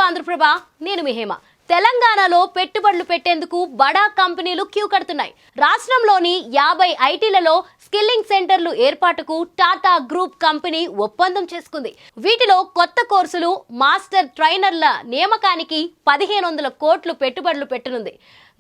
ఆంధ్రప్రభ, నేను మీ హేమ. తెలంగాణలో పెట్టుబడులు పెట్టేందుకు బడా కంపెనీలు క్యూ కడుతున్నాయి. రాష్ట్రంలోని 50 ఐటీలలో స్కిల్లింగ్ సెంటర్లు ఏర్పాటుకు టాటా గ్రూప్ కంపెనీ ఒప్పందం చేసుకుంది. వీటిలో కొత్త కోర్సులు, మాస్టర్ ట్రైనర్ల నియామకానికి 1500 కోట్లు పెట్టుబడులు పెట్టనుంది.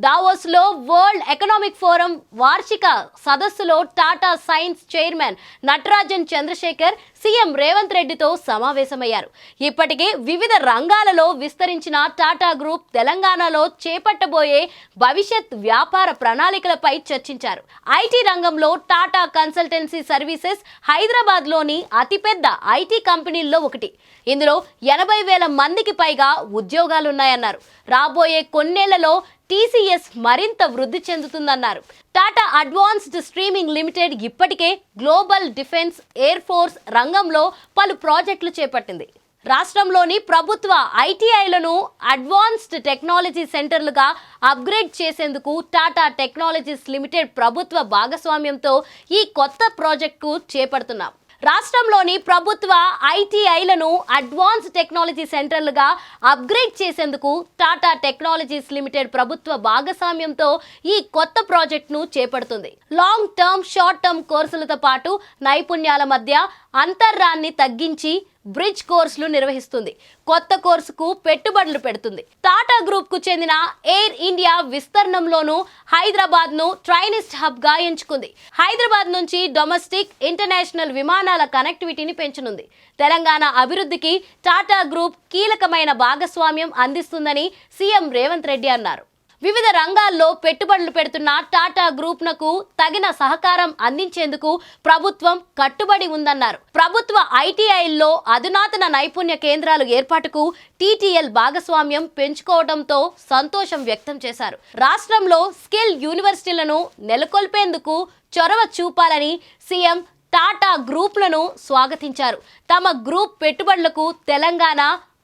దావోస్లో వరల్డ్ ఎకనామిక్ ఫోరం వార్షిక సదస్సులో Tata Sons chairman Natarajan Chandrasekaran CM Revanth రెడ్డితో సమావేశమయ్యారు. ఇప్పటికే వివిధ రంగాలలో విస్తరించిన టాటా గ్రూప్ తెలంగాణలో చేపట్టబోయే భవిష్యత్ వ్యాపార ప్రణాళికలపై చర్చించారు. ఐటీ రంగంలో టాటా కన్సల్టెన్సీ సర్వీసెస్ హైదరాబాద్లోని అతిపెద్ద ఐటీ కంపెనీల్లో ఒకటి. ఇందులో 80,000 మందికి పైగా ఉద్యోగాలున్నాయన్నారు. రాబోయే కొన్నేళ్లలో టీసీఎస్ మరింత వృద్ధి చెందుతుందన్నారు. టాటా అడ్వాన్స్డ్ స్ట్రీమింగ్ లిమిటెడ్ ఇప్పటికే గ్లోబల్ డిఫెన్స్, ఎయిర్ ఫోర్స్ రంగంలో పలు ప్రాజెక్టులు చేపట్టింది. రాష్ట్రంలోని ప్రభుత్వ ఐటీఐలను అడ్వాన్స్డ్ టెక్నాలజీ సెంటర్లుగా అప్గ్రేడ్ చేసేందుకు టాటా టెక్నాలజీస్ లిమిటెడ్ ప్రభుత్వ భాగస్వామ్యంతో ఈ కొత్త ప్రాజెక్టుకు చేపడుతున్నాం. రాష్ట్రంలోని ప్రభుత్వ ఐటీఐలను అడ్వాన్స్ టెక్నాలజీ సెంటర్లుగా అప్గ్రేడ్ చేసేందుకు టాటా టెక్నాలజీస్ లిమిటెడ్ ప్రభుత్వ భాగస్వామ్యంతో ఈ కొత్త ప్రాజెక్టును చేపడుతుంది. లాంగ్ టర్మ్, షార్ట్ టర్మ్ కోర్సులతో పాటు నైపుణ్యాల మధ్య అంతరాన్ని తగ్గించి బ్రిడ్జ్ కోర్సులు నిర్వహిస్తుంది. కొత్త కోర్సుకు పెట్టుబడులు పెడుతుంది. టాటా గ్రూప్ కు చెందిన ఎయిర్ ఇండియా విస్తరణంలోనూ హైదరాబాద్ ను ట్రైనిస్ట్ హబ్ గా ఎంచుకుంది. హైదరాబాద్ నుంచి డొమెస్టిక్, ఇంటర్నేషనల్ విమానాల కనెక్టివిటీని పెంచనుంది. తెలంగాణ అభివృద్ధికి టాటా గ్రూప్ కీలకమైన భాగస్వామ్యం అందిస్తుందని సీఎం రేవంత్ రెడ్డి అన్నారు. వివిధ రంగాల్లో పెట్టుబడులు పెడుతున్న టాటా గ్రూప్నకు తగిన సహకారం అందించేందుకు ప్రభుత్వం కట్టుబడి ఉందన్నారు. ప్రభుత్వ ఐటీఐల్లో అధునాతన నైపుణ్య కేంద్రాలు ఏర్పాటుకు టీటీఎల్ భాగస్వామ్యం పెంచుకోవడంతో సంతోషం వ్యక్తం చేశారు. రాష్ట్రంలో స్కిల్ యూనివర్సిటీలను నెలకొల్పేందుకు చొరవ చూపాలని సీఎం టాటా గ్రూప్లను స్వాగతించారు. తమ గ్రూప్ పెట్టుబడులకు తెలంగాణ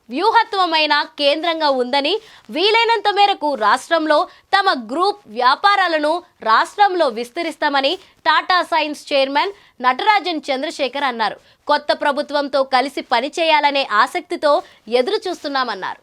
వ్యూహత్వమైన కేంద్రంగా ఉందని, వీలైనంత మేరకు రాష్ట్రంలో తమ గ్రూప్ వ్యాపారాలను రాష్ట్రంలో విస్తరిస్తామని టాటా సైన్స్ చైర్మన్ నటరాజన్ చంద్రశేఖర్ అన్నారు. కొత్త ప్రభుత్వంతో కలిసి పనిచేయాలనే ఆసక్తితో ఎదురు చూస్తున్నామన్నారు.